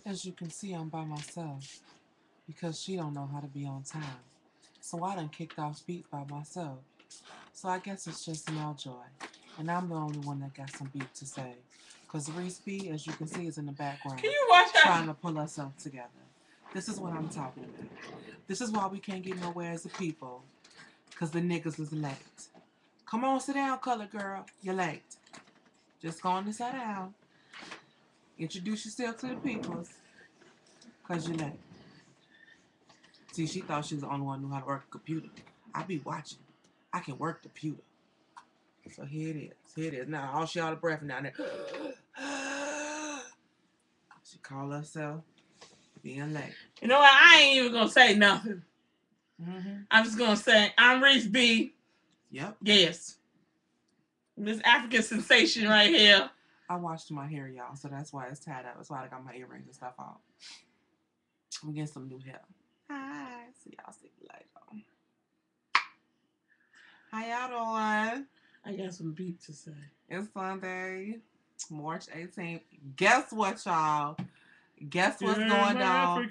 As you can see, I'm by myself because she don't know how to be on time. So I done kicked off beats by myself. So I guess it's just Joy. And I'm the only one that got some beat to say. Because Reese B, as you can see, is in the background Can you watch trying to pull herself together. This is what I'm talking about. This is why we can't get nowhere as a people. Because the niggas is late. Come on, sit down, colored girl. You're late. Just go on and sit down. Introduce yourself to the peoples. Because you're late. See, she thought she was the only one who knew how to work a computer. I be watching. I can work the computer. So here it is. Here it is. Now, all she out of breath down there. She called herself being late. You know what? I ain't even gonna say nothing. Mm-hmm. I'm just gonna say I'm Reese B. Yep. Yes. This African sensation right here. I washed my hair, y'all, so that's why it's tied up. That's why I got my earrings and stuff on. I'm getting some new hair. Hi. See y'all see you later. How y'all doing? I got some beat to say. It's Sunday, March 18th. Guess what, y'all? Guess what's going on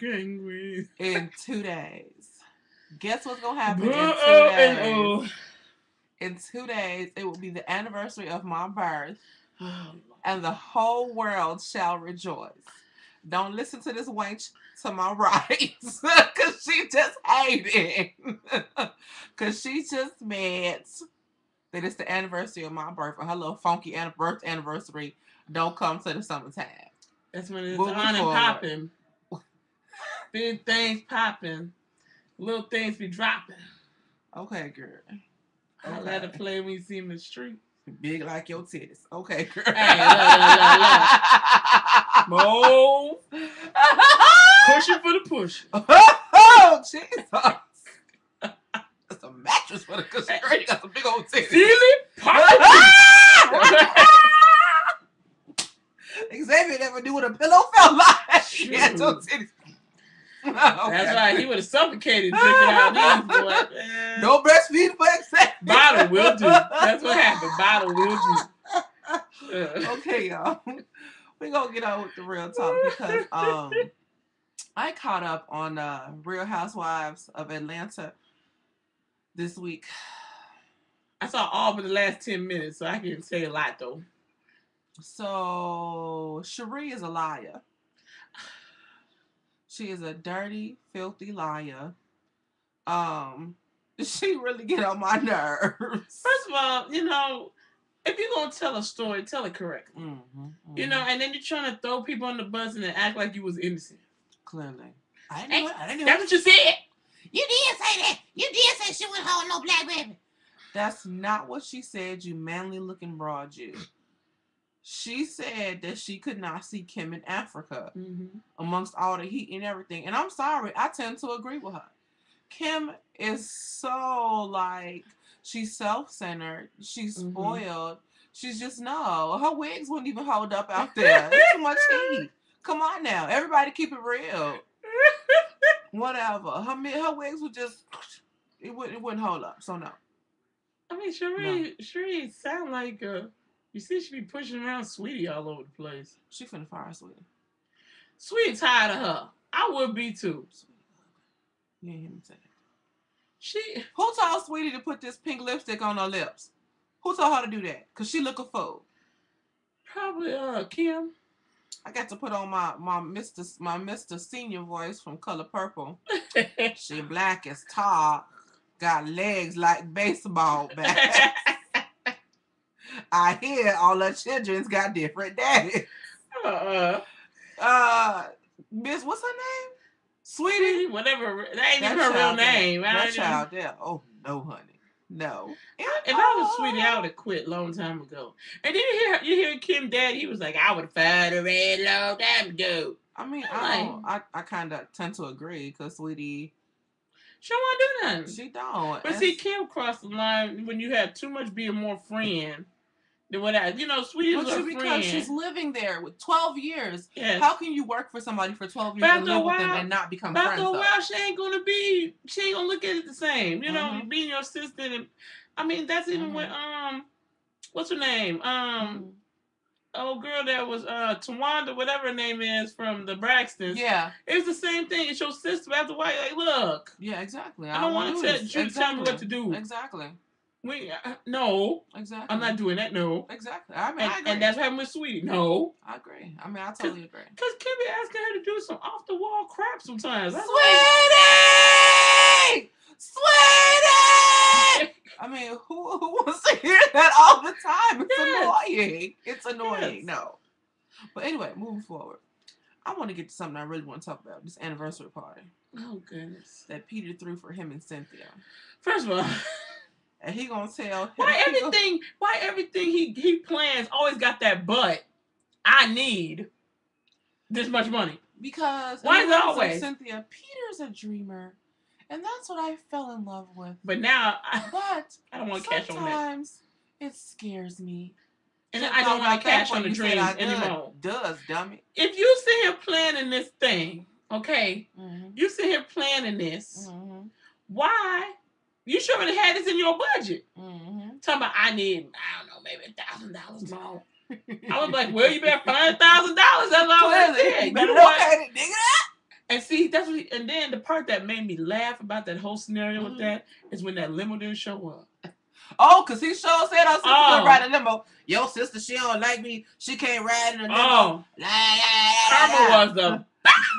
in 2 days? Guess what's going to happen in 2 days? In 2 days, it will be the anniversary of my birth, and the whole world shall rejoice. Don't listen to this wench to my right, because she just hating. Because she just mad that it's the anniversary of my birth, and her little funky birth anniversary don't come to the summertime. That's when it's on and popping. Big things popping. Little things be dropping. Okay, girl. I let her play when you see him in the street. Big like your titties. Okay, girl. Hey, look. Pushing for the push. Oh, Jesus. That's a mattress for the cushion. Girl, you got some big old titties. Really? Xavier never knew what a pillow felt like. He had no titties. Okay. That's right. He would have suffocated drinking out these, boy. No breastfeeding for Xavier. Bottle will do. That's what happened. Bottle will do. Okay, y'all. We're going to get on with the real talk because I caught up on Real Housewives of Atlanta this week. I saw all but the last 10 minutes, so I can say a lot, though. So, Cherie is a liar. She is a dirty, filthy liar. She really get on my nerves. First of all, you know, if you're going to tell a story, tell it correctly. You know, and then you're trying to throw people on the bus and act like you was innocent. Clearly. I didn't know it. That's what you said. You did say that. You did say she wouldn't hold no black baby. That's not what she said, you manly looking broad you. She said that she could not see Kim in Africa amongst all the heat and everything. And I'm sorry, I tend to agree with her. Kim is so like, she's self-centered. She's spoiled. She's just, no. Her wigs wouldn't even hold up out there. It's too much heat. Come on now. Everybody keep it real. Whatever. Her wigs would just, it wouldn't hold up. So no. I mean, Cherie sound like you see she be pushing around Sweetie all over the place. She finna fire Sweetie. Sweetie tired of her. I would be too. You ain't hear me say that. Who told Sweetie to put this pink lipstick on her lips? Who told her to do that? Cause she look a fool. Probably Kim. I got to put on my Mr. Senior voice from Color Purple. She black as tar, got legs like baseball bats. I hear all her children's got different daddies. Miss, what's her name? Sweetie? Whatever. That ain't even her real name. That child there. Oh, no, honey. No. If I was Sweetie, I would have quit a long time ago. And then you hear Kim dad, he was like, I would have fired her a long time ago. I mean, I kind of tend to agree because Sweetie, she don't want to do nothing. She don't. But see, Kim crossed the line when you have too much being more friend than what I, Sweetie was her friend. Because she's living there with 12 years. Yes. How can you work for somebody for 12 years and live with them and not become friends? After a while, she ain't gonna look at it the same. You know, being your sister. And I mean, that's even when, what's her name? old girl that was Tawanda, whatever her name is, from the Braxtons. Yeah. It was the same thing. It's your sister after white. Like, look. Yeah, exactly. I don't want to tell you to tell me what to do. Exactly. No. Exactly. I'm not doing that. No. Exactly. I mean, I agree. And that's happened with Sweetie. No. I agree. I mean, I totally agree. Because Kim be asking her to do some off the wall crap sometimes. Sweetie! I mean, who wants to hear that all the time? It's annoying. It's annoying. Yes. No. But anyway, moving forward. I want to get to something I really want to talk about. This anniversary party. Oh, goodness. That Peter threw for him and Cynthia. First of all. And he gonna tell him. Why everything he plans always got that but? I need this much money. Because why is it always? Cynthia, Peter's a dreamer. And that's what I fell in love with. But now I don't want to cash on that. Sometimes it scares me. And I don't want to cash on the dreams anymore. Does, dummy. If you sit here planning this thing, okay? Mm-hmm. You sit here planning this. Mm-hmm. Why? You should have had this in your budget. Mm-hmm. Talking about, I don't know, maybe $1,000 more. I was like, well, you better find $1,000. That's all I said. You better locate it, nigga. And see, that's what. And then the part that made me laugh about that whole scenario with that is when that limo didn't show up. Oh, because he sure said our sister could ride a limo. Your sister, she don't like me. She can't ride in a limo. Oh. Karma was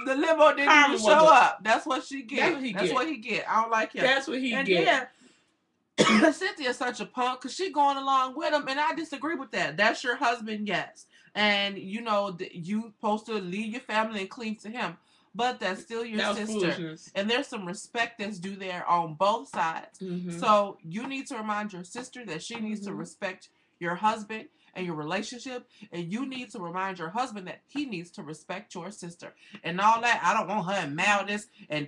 the limo didn't even show up. That's what she get. That's what he get. I don't like him. That's what he get. Then, Cynthia's such a punk because she going along with him, and I disagree with that. That's your husband, yes. And, you know, you supposed to leave your family and cleave to him. But that's still your sister. And there's some respect that's due there on both sides. Mm-hmm. So you need to remind your sister that she needs to respect your husband and your relationship. And you need to remind your husband that he needs to respect your sister. And all that, I don't want her and Mal this. And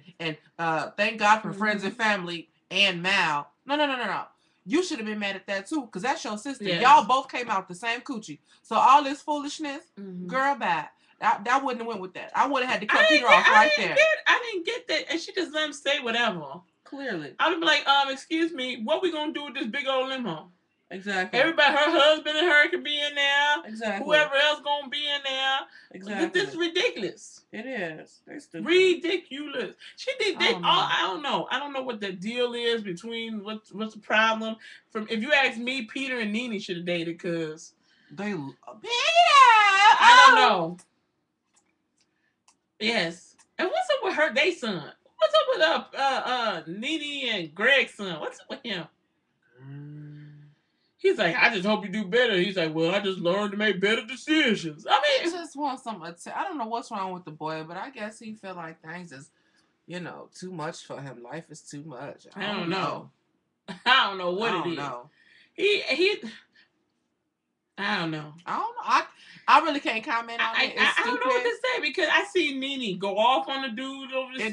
thank God for friends and family and Mal. No. You should have been mad at that too. Because that's your sister. Yes. Y'all both came out the same coochie. So all this foolishness, girl, bad. That wouldn't have went with that. I would have had to cut Peter off right there. I didn't get that. And she just let him say whatever. Clearly. I would be like, excuse me, what we going to do with this big old limo? Exactly. Everybody, her husband and her could be in there. Exactly. Whoever else going to be in there. Exactly. This is ridiculous. It is. Ridiculous. She did. I don't know. I don't know what the deal is between what's the problem. If you ask me, Peter and Nene should have dated because Peter. I don't know. Yes. And what's up with they son? What's up with Nene and Greg's son? What's up with him? He's like, I just hope you do better. He's like, well, I just learned to make better decisions. I mean, he just wants some. I don't know what's wrong with the boy, but I guess he feel like things is, too much for him. Life is too much. I don't know. I don't know what it is. He. I don't know. I really can't comment on it. I don't know what to say because I see Nene go off on the dude over the seasons.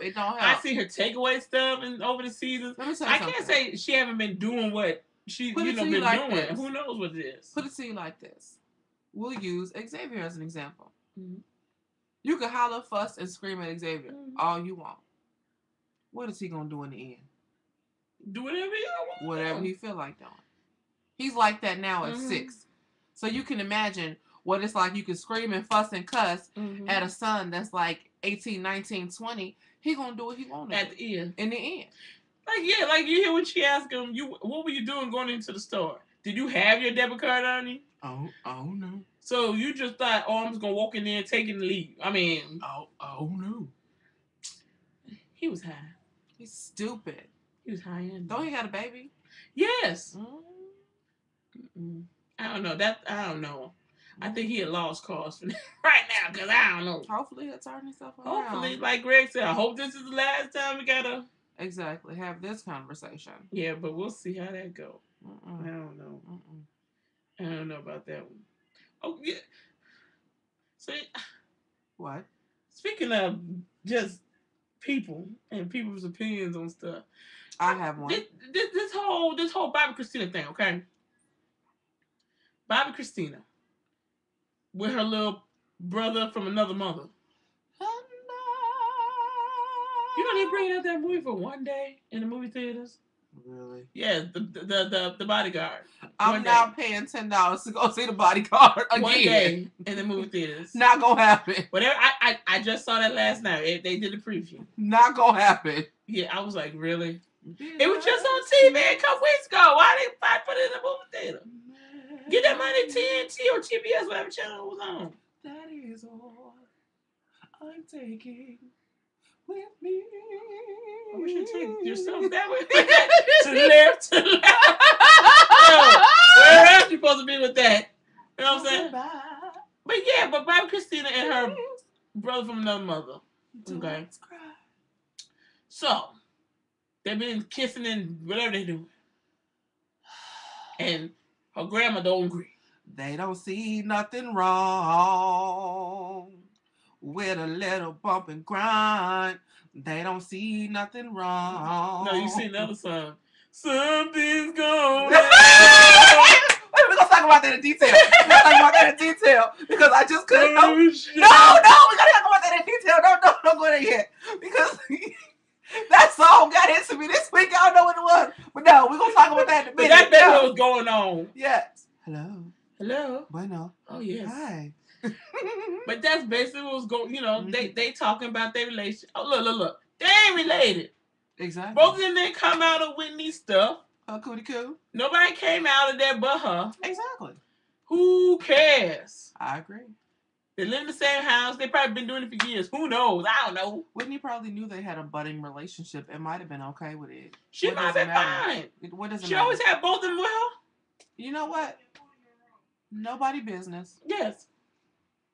It don't help. I see her take away stuff over the seasons. I can't say she haven't been doing what she been doing. This. Who knows what it is? Put it to you like this. We'll use Xavier as an example. Mm-hmm. You can holler, fuss, and scream at Xavier all you want. What is he gonna do in the end? Do whatever he wants. Whatever he feel like doing. He's like that now at 6. So you can imagine what it's like. You can scream and fuss and cuss at a son that's like 18, 19, 20. He gonna do what he want at the end. In the end. Like you hear when she asked him, what were you doing going into the store? Did you have your debit card on you? Oh no. So you just thought, I'm just gonna walk in there and take it and leave. I mean, oh no. He was high. He's stupid. He was high end. Don't he got a baby? Yes. I don't know. I don't know. I think he had lost cause right now because I don't know. Hopefully he'll turn himself around. Hopefully, like Greg said, I hope this is the last time we gotta have this conversation. Yeah, but we'll see how that goes. I don't know. I don't know about that one. Oh yeah. So what? Speaking of just people and people's opinions on stuff, I have one. This whole Bobbi Christina thing, okay? Bobbi Christina with her little brother from another mother. You know they bringing out that movie for one day in the movie theaters? Really? Yeah, the bodyguard. I'm not paying $10 to go see the bodyguard again. One day in the movie theaters. Not gonna happen. Whatever. I just saw that last night. They did the preview. Not gonna happen. Yeah, I was like, really? It was just on TV a couple weeks ago. Why they put it in the movie theater? Get that money at TNT or TBS, whatever channel it was on. That is all I'm taking with me. I wish you take yourself that way. To left. Where else you supposed to be with that? You know what I'm saying? But yeah, but Bobbi Christina and her brother from another mother. Okay. So, they've been kissing and whatever they do. And her grandma don't agree. They don't see nothing wrong with a little bump and grind. They don't see nothing wrong. No, you see another song. Something's going on. We're going to talk about that in detail. Because I just couldn't. No, we got to talk about that in detail. Don't go there yet. Because that song got into me this week. I don't know what it was. But no, we're going to talk about that in a minute. That's what was going on. Yes. Hello. Bueno. Oh, yes. Hi. But that's basically what was going, they talking about their relationship. Oh, look. They ain't related. Exactly. Both of them didn't come out of Whitney stuff. Her cootie coo. Nobody came out of there but her. Exactly. Who cares? I agree. They live in the same house. They probably been doing it for years. Who knows? I don't know. Whitney probably knew they had a budding relationship and might have been okay with it. She might have been fine. What does it She matter? always had both of them with her. You know what? Nobody business. Yes.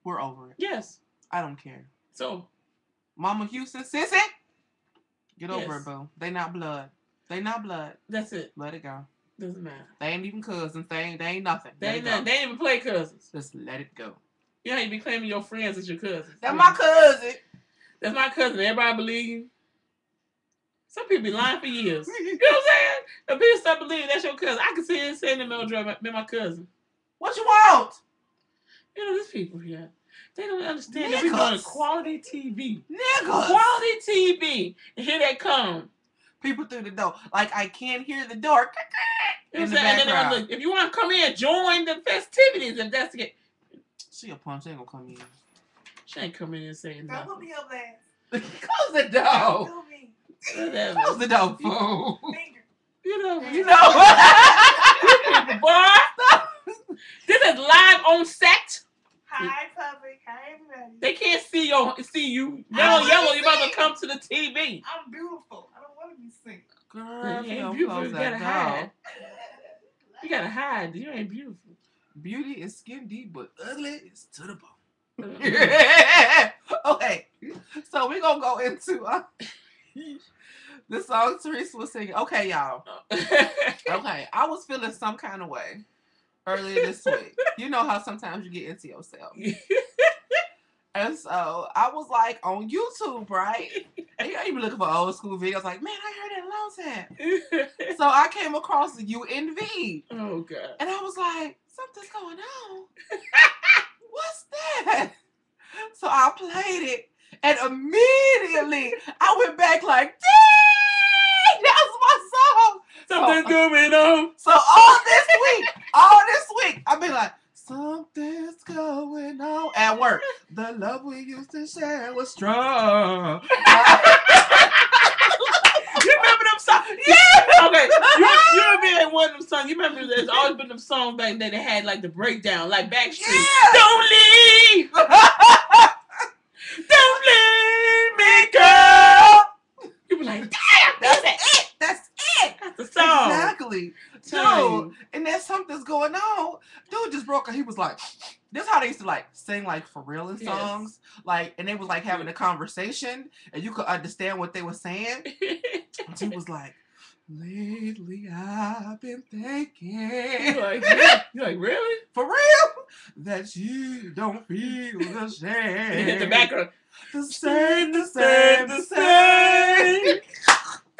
We're over it. Yes. I don't care. So, Mama Houston, sissy, get over it, boo. They not blood. That's it. Let it go. Doesn't matter. They ain't even cousins. They ain't nothing. They ain't even play cousins. Just let it go. You know how you be claiming your friends as your cousins. That's my cousin. That's my cousin. Everybody believe you. Some people be lying for years. You know what I'm saying? And people start believing that's your cousin. I can see it saying the melodrama, my cousin. What you want? You know, these people here. They don't understand that we're doing quality TV. Niggas. Quality TV. And here they come. People through the door. Like, I can't hear the door. You know what I'm saying? And then look, if you want to come in, join the festivities. If that's the case. She a punch. She ain't gonna come in. She ain't coming in and saying nothing. Don't be up there. Close the door. Close the door, fool. You know. Boy. This is live on set. Hi, public. Hi, everybody. They can't see you. Yellow, you about to come to the TV. I'm beautiful. I don't want to be seen. Girl, you ain't beautiful. You gotta hide. You gotta hide. You ain't beautiful. Beauty is skin deep, but ugly is to the bone. Uh-huh. Okay, so we're gonna go into the song Teresa was singing. Okay, y'all. Okay, I was feeling some kind of way earlier this week. You know how sometimes you get into yourself. And so I was like on YouTube, right? And you even looking for old school videos. Like, man, I heard that a long time. So I came across the UNV. Oh God! And I was like, something's going on. What's that? So I played it, and immediately I went back like, dang, that was my song. Something's going on. So all this week, I've been like, something's going on at work. The love we used to share was strong. You remember them songs? Yeah. Okay. You remember one of them songs? You remember there's always been them songs back then that had like the breakdown, like Backstreet. Yeah. Don't leave. Don't leave me, girl. You be like, damn, That's it. That's the song. Exactly. Dude, and then something's going on. Dude just broke up. He was like, this is how they used to like sing like for real in songs. Like, and they was like having a conversation and you could understand what they were saying. And he was like, lately I've been thinking. You're like, really? For real? That you don't feel the same. Hit the background. The same.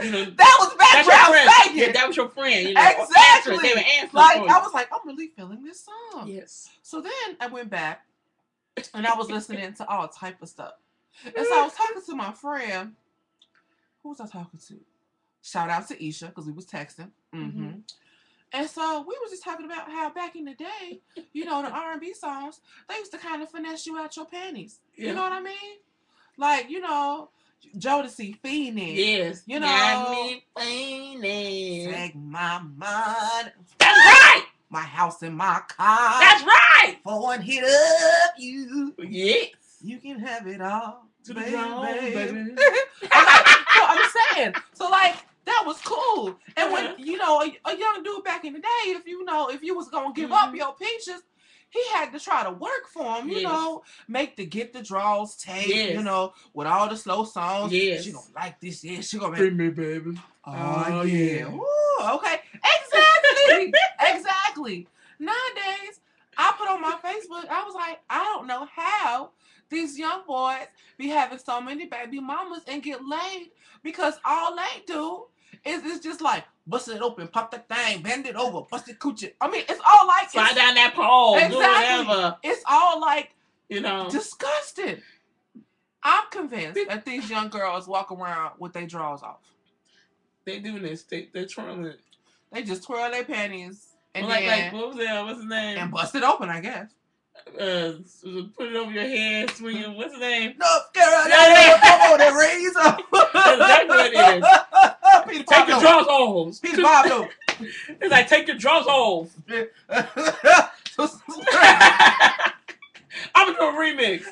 You know, that was background singing. Yeah, that was your friend. You know, exactly. They were answering. Like, I was like, I'm really feeling this song. Yes. So then I went back and I was listening to all type of stuff. And so I was talking to my friend. Who was I talking to? Shout out to Isha, because we was texting. Mm-hmm. And so we were just talking about how back in the day, you know, the R&B songs, they used to kind of finesse you out your panties. Yeah. You know what I mean? Like, you know, Jodeci, Fiendin'. Yes. You know. Got me fiendin'. Take my money. That's right. My house and my car. That's right. For and hit up you. Yes. You can have it all. To the ground, baby. So I'm saying, so like, that was cool. And when, you know, a young dude back in the day, if you was going to give up your peaches, he had to try to work for him, you know, get the draws tape, you know, with all the slow songs. Yes. She don't like this, she gonna bring me, baby. Oh, yeah. Ooh, okay. Exactly. Exactly. Nowadays, I put on my Facebook, I was like, I don't know how these young boys be having so many baby mamas and get laid, because all they do is just like, bust it open, pop that thing, bend it over, bust it coochie. I mean, it's all like... Slide down that pole, exactly, do whatever. It's all like, you know, disgusting. I'm convinced that these young girls walk around with their drawers off. They do this. They're twirling. They just twirl their panties. And well, like, what was that? What's his name? And bust it open, I guess. Put it over your head, swing it. What's his name? North Carolina. Come on, that razor. That's exactly what it is. Take your drawers off. Peter Pablo. It's like, take your drawers off. I'm gonna do a remix.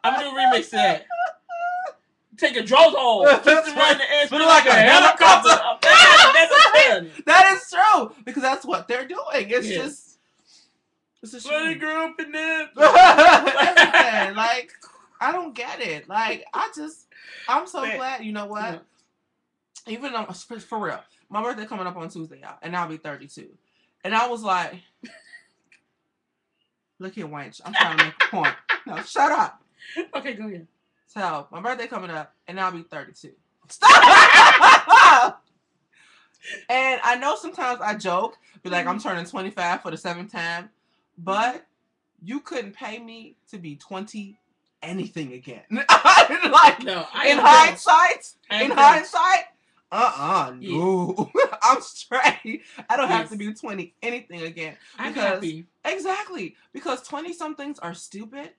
I'm gonna do a remix to that. Take your drawers off. Just run the air, spin like a helicopter. That is true, because that's what they're doing. It's just. It's a shame. Girl up in there. Like, I don't get it. Like, I'm so glad. You know what? Yeah. Even though, for real, my birthday coming up on Tuesday, y'all, and I'll be 32. And I was like, look here, wench. I'm trying to make a point. No, shut up. Okay, go ahead. So, my birthday coming up, and I'll be 32. Stop! And I know sometimes I joke, be like, I'm turning 25 for the 7th time. But you couldn't pay me to be 20 anything again. Like, no, in hindsight, no. Yeah. I'm straight. I don't have to be 20 anything again. I'm happy. Exactly. Because 20-somethings are stupid.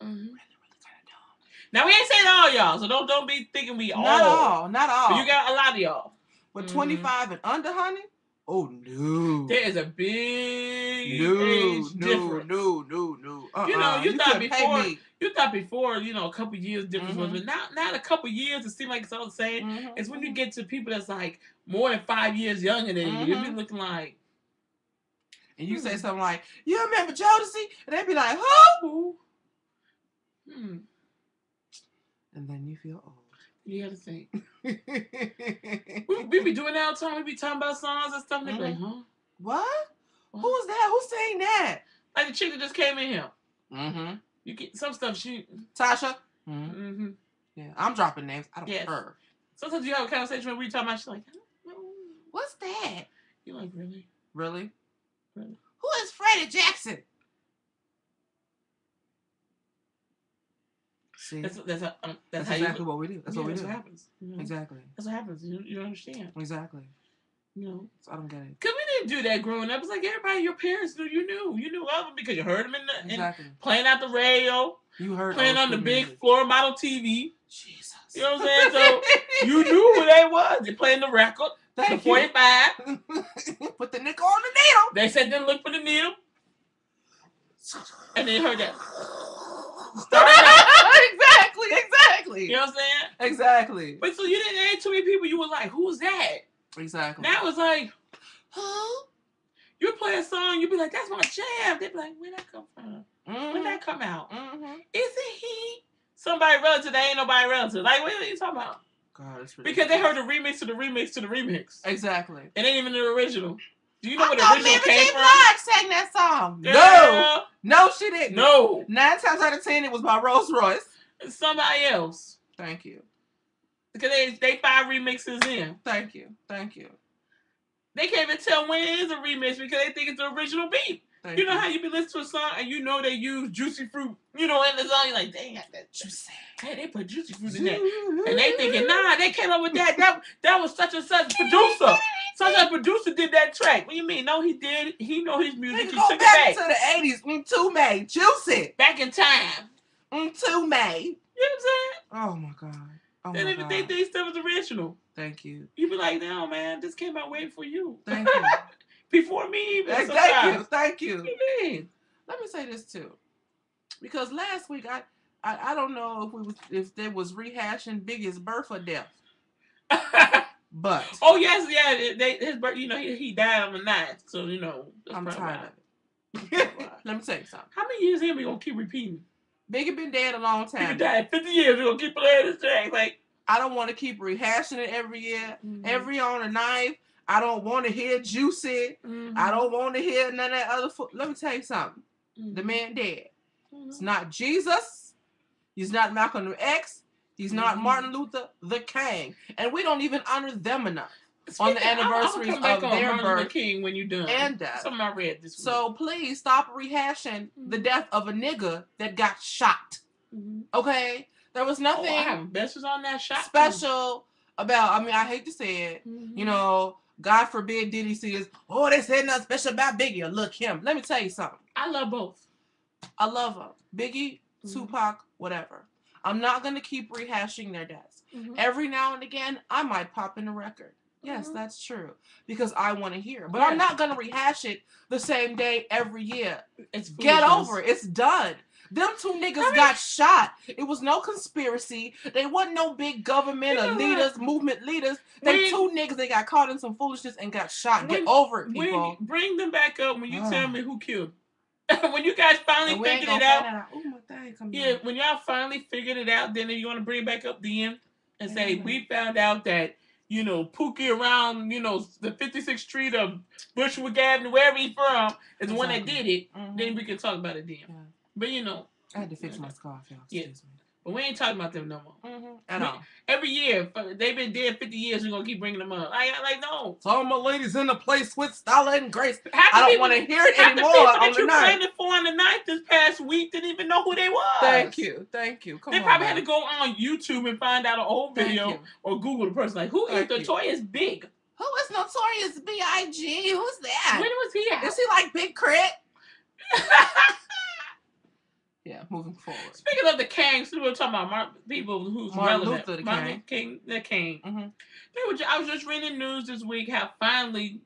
Mm-hmm. Really, really kind of dumb. Now, we ain't saying all y'all, so don't be thinking we all. Not all. But you got a lot of y'all. But 25 and under, honey? Oh, no. There is a big age difference. No. You know, you thought before, you know, a couple years difference was, but now a couple years, it seems like it's all the same. It's when you get to people that's like more than 5 years younger than you, it be looking like. And you say something like, you remember Jodeci? And they be like, who? And then you feel old. You gotta think. we be doing that all the time. We be talking about songs and stuff. And they be like, huh? What? Who was that? Who's saying that? Like the chick that just came in here. You get some stuff. Tasha. Yeah, I'm dropping names. I don't care. Sometimes you have a conversation where we talking about. She's like, what's that? You're like, really? Really? Who is Freddie Jackson? See, that's exactly what we do. That's what we do. That's what happens. You know? Exactly. That's what happens. You don't understand. Exactly. You know, so I don't get it. Cause we didn't do that growing up. It's like everybody, your parents knew. You knew of them because you heard them in playing out the radio. You heard playing on the big floor model TV. Jesus. You know what I'm saying? So you knew who they was. They playing the record. The 45. Put the nickel on the needle. They said then look for the needle. And they heard that. Exactly. You know what I'm saying? Exactly. But so you didn't have too many people. You were like, who's that? Exactly. Now it's like, huh? You play a song, you be like, that's my jam. They be like, where'd that come from? Where'd that come out? Is it he? Somebody relative that ain't nobody relative. Like, what are you talking about? God, it's ridiculous. Because they heard the remix to the remix to the remix. Exactly. It ain't even the original. Do you know where the original came from? Blige sang that song. Girl. No, she didn't. No. 9 times out of 10, it was by Rolls Royce. It's somebody else. Thank you. Because they 5 remixes in. Thank you. They can't even tell when it is a remix because they think it's the original beat. You know how you be listening to a song and you know they use juicy fruit, in the song. You're like, dang, that juicy. Hey, they put juicy fruit in there, and they thinking, nah, they came up with that. That was such and such producer. Such a producer did that track. What do you mean? No, he did. He know his music. He go took back it back to the 80s. Too May, juicy. Back in time. Too May. You know what I'm saying? Oh my God. Oh my God. They stuff was original. Thank you. You be like, no, man, this came out way for you. Thank you. Before me even. Thank you. What do you mean? Let me say this too, because last week I don't know if there was rehashing Biggie's birth or death, but yes, his birth. He died on the 9th, so I'm tired of it. Let me tell you something. How many years we gonna keep repeating? Biggie been dead a long time. Biggie died 50 years. We gonna keep playing this track like. I don't want to keep rehashing it every year, every on the 9th. I don't want to hear Juicy. I don't want to hear none of that other. Let me tell you something. The man dead. It's not Jesus. He's not Malcolm X. He's not Martin Luther the King. And we don't even honor them enough on the anniversaries of their birth. Martin Luther King when you're done. And death. Something I read this week. So please stop rehashing the death of a nigga that got shot. Okay? There was nothing I have besters on that shot special about, I hate to say it, God forbid Diddy says, they said nothing special about Biggie or look him. Let me tell you something. I love both. I love them. Biggie, Tupac, whatever. I'm not going to keep rehashing their deaths. Every now and again, I might pop in a record. Yes, that's true. Because I want to hear. But I'm not going to rehash it the same day every year. Get over it. It's done. Them two niggas got shot. It was no conspiracy. They wasn't no big government or leaders, movement leaders. They two niggas, they got caught in some foolishness and got shot. Get over it, people. Bring them back up when you tell me who killed. When you guys finally figured it out. Oh, my thing when y'all finally figured it out, then you want to bring it back up then and say, we found out that, Pookie around, the 56th Street of Bushwick Avenue, wherever he's from, is the one that did it. Then we can talk about it then. Yeah. But I had to fix my scarf, y'all. Excuse me. But we ain't talking about them no more. At all. Every year, they've been dead 50 years, we're going to keep bringing them up. Like, no. So all my ladies in the place with style and grace. I don't want to hear it anymore on the night. The people that you for on the night this past week didn't even know who they was. Thank you. Come they probably had to go on YouTube and find out an old video or Google the person. Like, who is Notorious Big? Who is Notorious B.I.G.? Who's that? When was he at? Is he like Big Crit? Yeah, moving forward. Speaking of the Kings, we were talking about people who's relevant. Martin Luther the King. I was just reading news this week how finally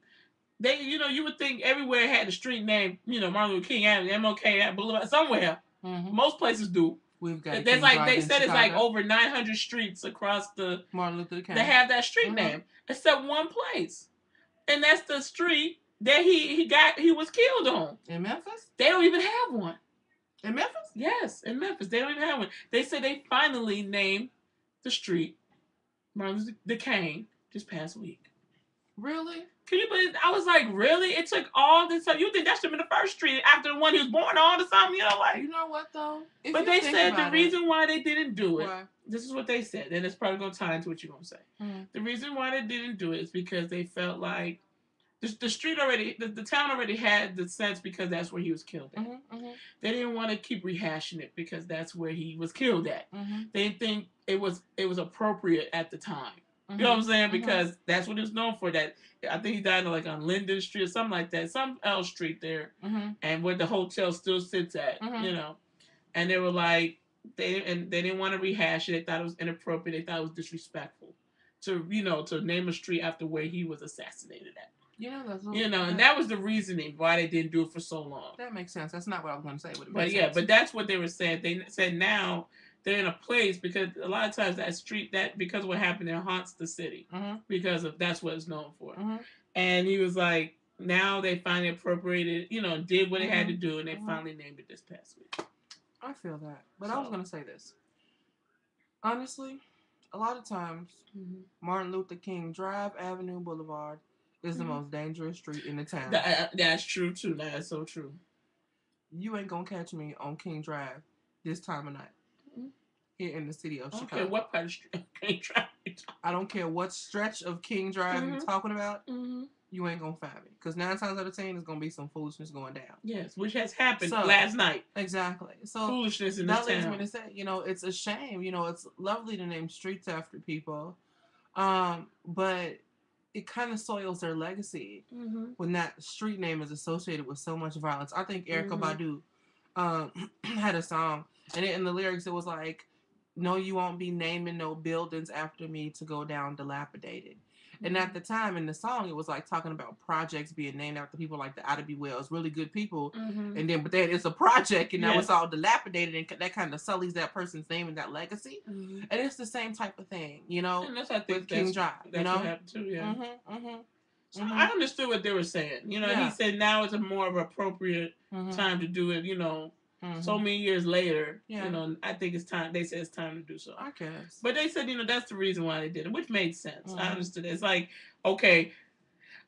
they, you would think everywhere had a street name, Martin Luther King and MLK Boulevard somewhere. Most places do. We've got. There's they said it's like over 900 streets across the Martin Luther King. They have that street name except one place, and that's the street that he was killed on. In Memphis? They don't even have one. In Memphis? Yes, in Memphis. They don't even have one. They said they finally named the street Martin Luther King this past week. Really? Can you believe? I was like, really? It took all this time. You think that should have been the first street after the one he was born on or something? You know what, though? But they said the reason why they didn't do it, this is what they said, and it's probably going to tie into what you're going to say. The reason why they didn't do it is because they felt like the street already, the town already had the sense because that's where he was killed at. They didn't want to keep rehashing it because that's where he was killed at. They didn't think it was appropriate at the time. You know what I'm saying? Because that's what he was known for. That I think he died on Linden Street or something like that, some L Street there, and where the hotel still sits at. And they were like, they didn't want to rehash it. They thought it was inappropriate. They thought it was disrespectful to to name a street after where he was assassinated at. And that was the reasoning why they didn't do it for so long. That makes sense. That's not what I was going to say. But that's what they were saying. They said now they're in a place because a lot of times that street, because of what happened there, haunts the city because of that's what it's known for. And he was like, now they finally appropriated, did what they had to do, and they finally named it this past week. I feel that. But I was going to say this. Honestly, a lot of times, Martin Luther King Drive, Avenue, Boulevard, is the most dangerous street in the town. That's true, too. That's so true. You ain't going to catch me on King Drive this time of night here in the city of Chicago. I don't care what part of King Drive you're talking about. I don't care what stretch of King Drive you're talking about. you ain't gonna find me. Because 9 times out of 10, there's gonna be some foolishness going down. Yes, which has happened last night. Exactly. So foolishness in this town. That leads me to say, it's a shame. It's lovely to name streets after people, but it kind of soils their legacy when that street name is associated with so much violence. I think Erykah Badu had a song, and in the lyrics it was like, "No, you won't be naming no buildings after me to go down dilapidated." And at the time in the song, it was like talking about projects being named after people like the Ida B. Wells, really good people. And then, but then it's a project, and now it's all dilapidated, and that kind of sullies that person's name and that legacy. And it's the same type of thing, And that's, I think, with King Drive. That's what happened too, yeah. So I understood what they were saying. He said now is a more of an appropriate time to do it, so many years later, I think it's time. They said it's time to do so. I guess. But they said, that's the reason why they did it, which made sense. I understood it. It's like, okay,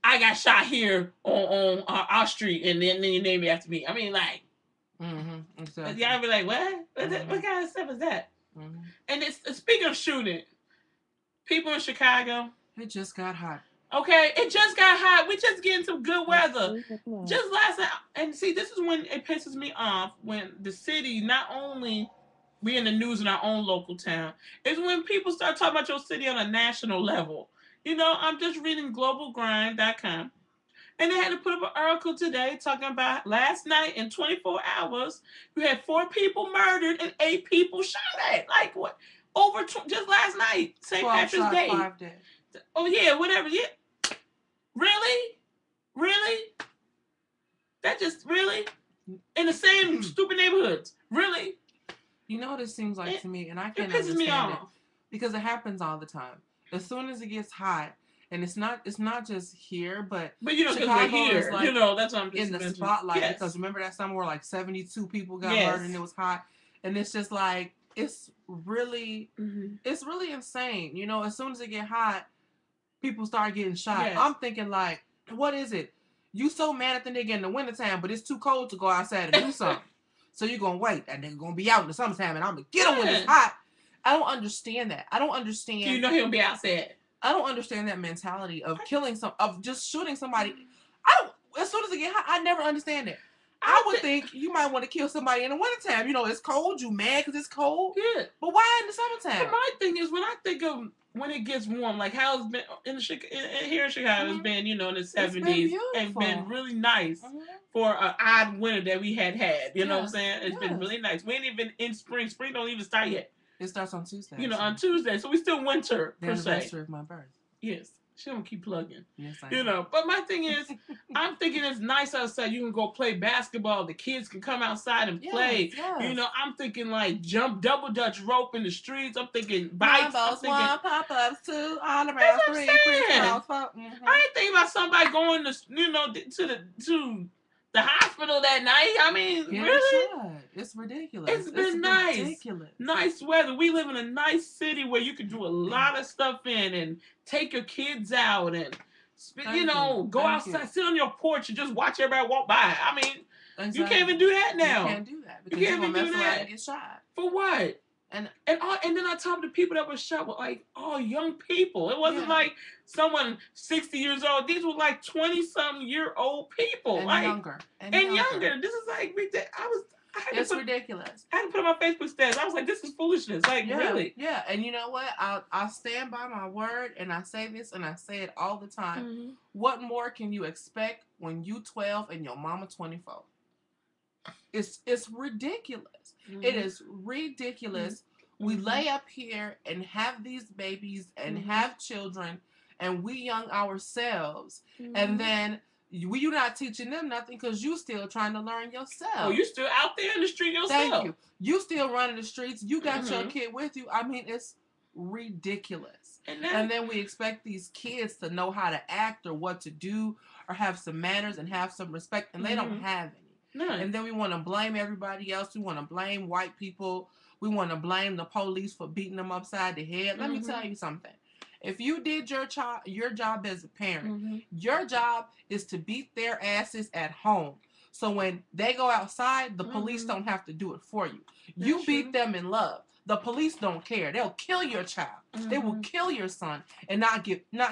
I got shot here on our street, and then you name it after me. I mean, like, exactly. Y'all be like, what? What kind of stuff is that? And it's speaking of shooting, people in Chicago. It just got hot. Okay, it just got hot. We just getting some good weather. Just last night, and see, this is when it pisses me off, when the city, not only we in the news in our own local town, is when people start talking about your city on a national level. I'm just reading globalgrind.com, and they had to put up an article today talking about last night in 24 hours, you had 4 people murdered and 8 people shot at. Like what? Just last night, St. Patrick's Day. 5 days. Oh yeah, whatever. Yeah. Really? That just really? In the same stupid neighborhoods? Really? What it seems like to me, and I can't understand it, because it happens all the time. As soon as it gets hot, and it's not just here, but Chicago is like that's what I'm just in the spotlight, because remember that summer where like 72 people got murdered and it was hot, and it's just like it's really insane. As soon as it get hot, people start getting shot. Yes. I'm thinking like, what is it? You so mad at the nigga in the wintertime, but it's too cold to go outside and do something. So you're going to wait. That nigga going to be out in the summertime, and I'm going to get him when it's hot. I don't understand that. I don't understand. He'll be outside. I don't understand that mentality of of just shooting somebody. As soon as it get hot, I never understand it. I would think you might want to kill somebody in the wintertime. It's cold. You mad because it's cold? Yeah. But why in the summertime? But my thing is, when I think of when it gets warm, like how it's been here in Chicago, it's been, in the 70s and been really nice for an odd winter that we had. You know what I'm saying? It's been really nice. We ain't even in spring. Spring don't even start yet. It starts on Tuesday. On Tuesday. So we still winter, the per se. anniversary of my birth. Yes. She don't keep plugging. Yes, I know. But my thing is, I'm thinking it's nice outside. You can go play basketball. The kids can come outside and play. Yes. I'm thinking like double dutch rope in the streets. I'm thinking bikes. I'm thinking, 1 pop-ups, 2 all around, 3 crisscross. I ain't thinking about somebody going to the hospital that night. I mean, really? It's ridiculous. It's been nice. Ridiculous. Nice weather. We live in a nice city where you can do a lot of stuff in and take your kids out and, go outside, sit on your porch and just watch everybody walk by. I mean, you can't even do that now. You can't do that because you can't even do that. And get shot. For what? And then I talked to people that were shot with like all young people. It wasn't like someone 60 years old. These were like 20-some-year-old people. And like, younger. And younger. This is like it's ridiculous. I had to put on my Facebook stats. I was like, this is foolishness. Like, really? Yeah. And you know what? I'll stand by my word, and I say this and I say it all the time. What more can you expect when you 12 and your mama 24? It's ridiculous. It is ridiculous. We lay up here and have these babies and have children, and we young ourselves, and then you're not teaching them nothing because you still trying to learn yourself. Oh, you still out there in the street yourself. Thank you. You still running the streets. You got your kid with you. I mean, it's ridiculous. And then we expect these kids to know how to act or what to do or have some manners and have some respect, and they don't have any. No. And then we want to blame everybody else. We want to blame white people. We want to blame the police for beating them upside the head. Let me tell you something. If you did your job as a parent, your job is to beat their asses at home. So when they go outside, the police don't have to do it for you. You beat them in love. The police don't care. They'll kill your child. They will kill your son and not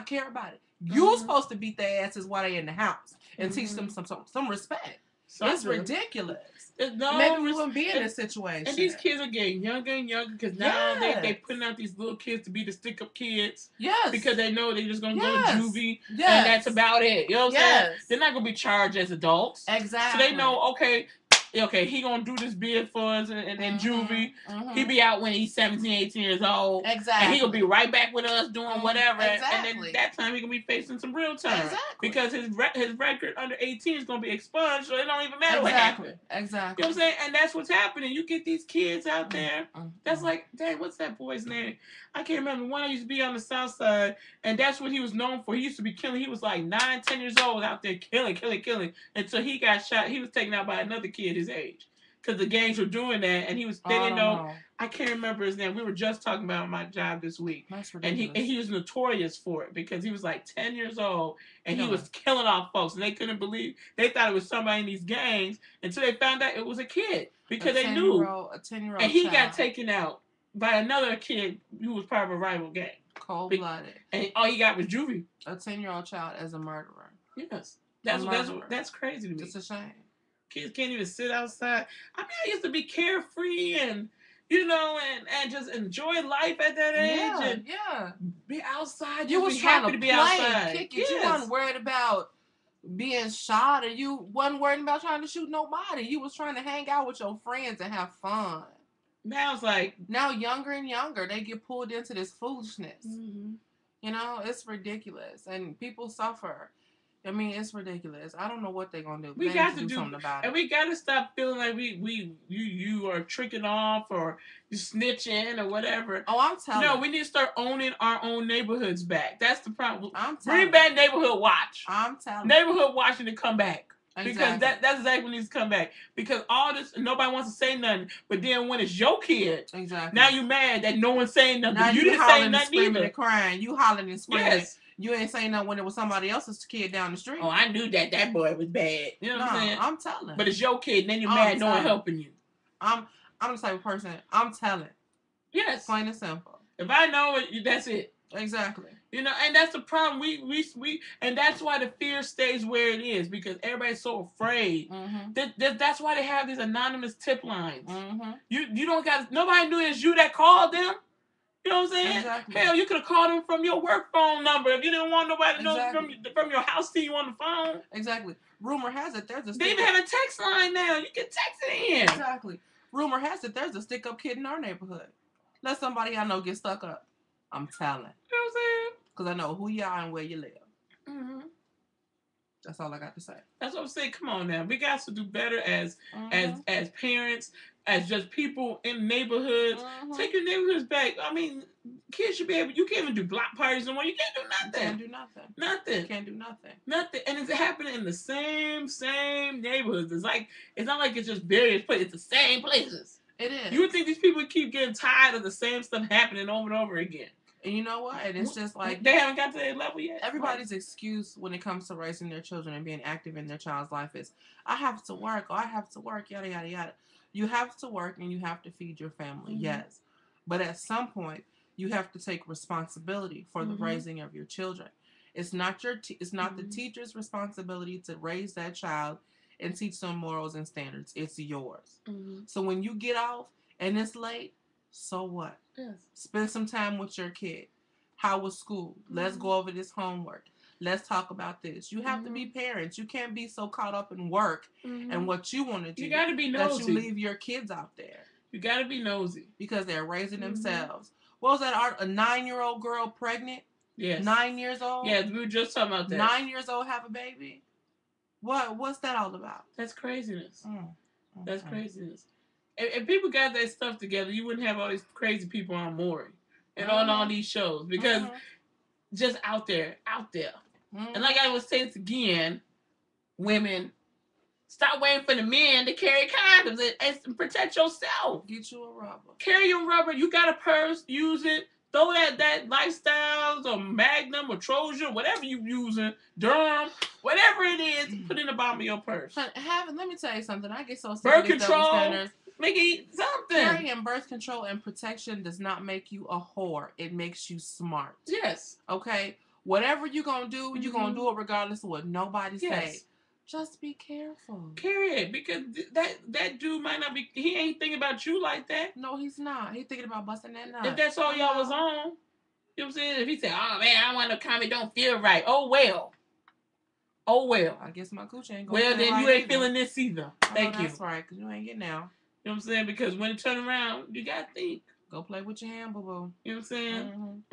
care about it. You're supposed to beat their asses while they're in the house and teach them some respect. It's ridiculous. Maybe we wouldn't be in this situation. And these kids are getting younger and younger because now they putting out these little kids to be the stick-up kids. Yes. Because they know they're just going to go to juvie. Yes. And that's about it. You know what I'm saying? They're not going to be charged as adults. Exactly. So they know, okay, he gonna do this bid for us and juvie. He be out when he's 17, 18 years old. Exactly. And he gonna be right back with us doing whatever. Exactly. And then that time he gonna be facing some real time. Exactly. Because his record under 18 is gonna be expunged, so it don't even matter what happened. Exactly. You know what I'm saying? And that's what's happening. You get these kids out there. That's like, dang, what's that boy's name? I can't remember. One that used to be on the south side, and that's what he was known for. He used to be killing. He was like 9, 10 years old out there killing. Until he got shot. He was taken out by another kid his age. Because the gangs were doing that, and they didn't know. I can't remember his name. We were just talking about my job this week. That's ridiculous. And he was notorious for it because he was like 10 years old, and he was killing off folks, and they couldn't believe. They thought it was somebody in these gangs until they found out it was a kid because they knew. A 10-year-old and he got taken out by another kid who was part of a rival gang. Cold-blooded. And all he got was juvie. A 10-year-old child as a murderer. Yes. That's crazy to me. It's a shame. Kids can't even sit outside. I mean, I used to be carefree and, and just enjoy life at that age and be outside. You was trying to be outside. Kick it. You weren't worried about being shot, or you wasn't worried about trying to shoot nobody. You was trying to hang out with your friends and have fun. Now it's like younger and younger, they get pulled into this foolishness. Mm-hmm. It's ridiculous, and people suffer. I mean, it's ridiculous. I don't know what they're gonna do. We got to do something about it, and we got to stop feeling like you are tricking off or you snitching or whatever. Oh, I'm telling. No, we need to start owning our own neighborhoods back. That's the problem. I'm telling. Bring back neighborhood watch. I'm telling. Neighborhood watching to come back. Exactly. Because that's exactly what needs to come back. Because all this, nobody wants to say nothing. But then when it's your kid, now you mad that no one's saying nothing. Now you didn't say nothing either. And crying. You hollering and screaming. Yes. You ain't saying nothing when it was somebody else's kid down the street. Oh, I knew that boy was bad. You know what I'm saying? I'm telling. But it's your kid, and then you're mad no one helping you. I'm the type of person, I'm telling. Yes. Plain and simple. If I know it, that's it. Exactly. And that's the problem. We and that's why the fear stays where it is, because everybody's so afraid. Mm-hmm. That's why they have these anonymous tip lines. Mm-hmm. You don't got, nobody knew it's you that called them. You know what I'm saying? Exactly. Hell, you could have called them from your work phone number if you didn't want nobody to know from your house to you on the phone. Exactly. Rumor has it there's a They even have a text line now. You can text it in. Exactly. Rumor has it there's a stick-up kid in our neighborhood. Let somebody I know get stuck up. I'm telling. You know what I'm saying? Because I know who you are and where you live. Mm-hmm. That's all I got to say. That's what I'm saying. Come on now. We got to do better as parents, as just people in neighborhoods. Mm-hmm. Take your neighborhoods back. I mean, kids should be able, you can't even do block parties anymore. You can't do nothing. You can't do nothing. Nothing. You can't do nothing. Nothing. And it's happening in the same neighborhoods. It's not like it's just various places. It's the same places. It is. You would think these people keep getting tired of the same stuff happening over and over again. And you know what? And it's just like, they haven't got to that level yet. Everybody's excuse when it comes to raising their children and being active in their child's life is, I have to work, or I have to work, yada, yada, yada. You have to work and you have to feed your family, yes. But at some point, you have to take responsibility for the raising of your children. It's not it's not the teacher's responsibility to raise that child and teach them morals and standards. It's yours. So when you get off and it's late, so what? Yes. Spend some time with your kid. How was school? Let's go over this homework. Let's talk about this. You have to be parents. You can't be so caught up in work and what you want to do. You got to be nosy. That you leave your kids out there. You got to be nosy. Because they're raising themselves. What was that? A 9-year-old girl pregnant? Yes. 9 years old? Yeah, we were just talking about that. 9 years old have a baby? What's that all about? That's craziness. That's craziness. If people got that stuff together, you wouldn't have all these crazy people on Maury and on all these shows, because just out there. And like I was saying again, women, stop waiting for the men to carry condoms and protect yourself. Get you a rubber. Carry your rubber. You got a purse, use it. Throw that Lifestyles or Magnum or Trojan, whatever you using, Durham, whatever it is, put in the bottom of your purse. Let me tell you something. I get so sick birth control. Make it something. Carrying birth control and protection does not make you a whore. It makes you smart. Yes. Okay? Whatever you gonna do, you gonna do it regardless of what nobody say. Just be careful. Period. Because that dude might not be. He ain't thinking about you like that. No, he's not. He's thinking about busting that nut. If that's all y'all was on, you know what I'm saying? If he said, "Oh man, I want to come, it don't feel right." Oh well. I guess my coochie ain't going. Well, then you ain't feeling this either. Thank you. That's right, because you ain't getting out. You know what I'm saying? Because when it turn around, you gotta think. Go play with your hand, boo boo. You know what I'm saying?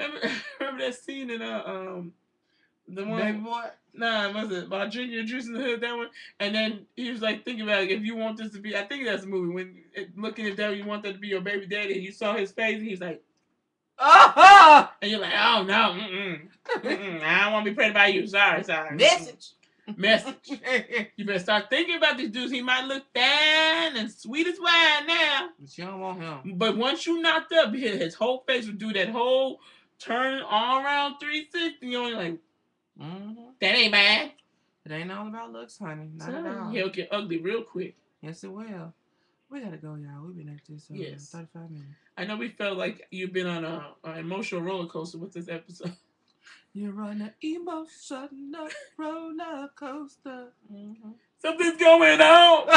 Remember that scene in the one Baby Boy? Nah, was it about Junior Juice in the Hood, that one? And then he was like thinking about, like, if you want this to be, I think that's the movie, when looking at that, you want that to be your baby daddy, and you saw his face, and he's like, and you're like, oh no, I don't want to be pregnant by you. Sorry. Message. You better start thinking about these dudes. He might look fine and sweet as wine now, but you don't want him. But once you knocked up, his whole face would do that whole turn all around 360. You're like, that ain't bad. It ain't all about looks, honey. Not at all. He'll get ugly real quick. Yes, it will. We gotta go, y'all. We've been at this 35 minutes. I know we felt like you've been on an emotional roller coaster with this episode. You're on an emotional roller coaster. Something's going on.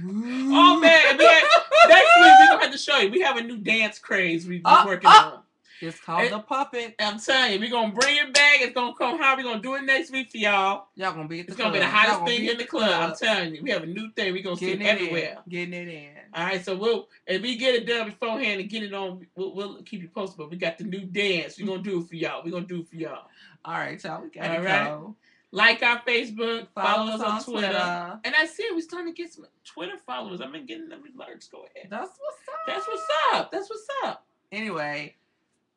Oh man, next week we're gonna have to show you. We have a new dance craze we're working on. It's called the puppet. I'm telling you, we're gonna bring it back. It's gonna come. How we gonna do it next week for y'all? Y'all gonna be at the club. It's gonna be the hottest thing in the club. I'm telling you, we have a new thing. We're gonna see it everywhere. Getting it in. All right, so if we get it done beforehand and get it on, we'll keep you posted. But we got the new dance. We're gonna do it for y'all. All right, y'all. We gotta go. Like our Facebook, follow us on Twitter. And I see we're starting to get some Twitter followers. I've been getting them alerts. Go ahead. That's what's up. Anyway,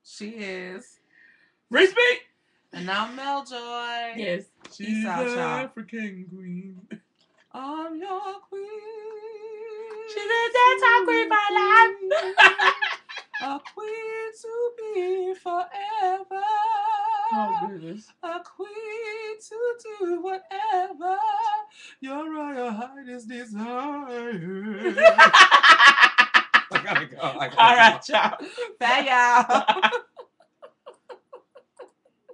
she is Reese B. And I'm Meljoy. Yes. She's an African queen. I'm your queen. She's a dance queen for life. A queen to be forever. Oh, goodness. A queen to do whatever your royal highness desires. I gotta go. All right, y'all. Bye, y'all.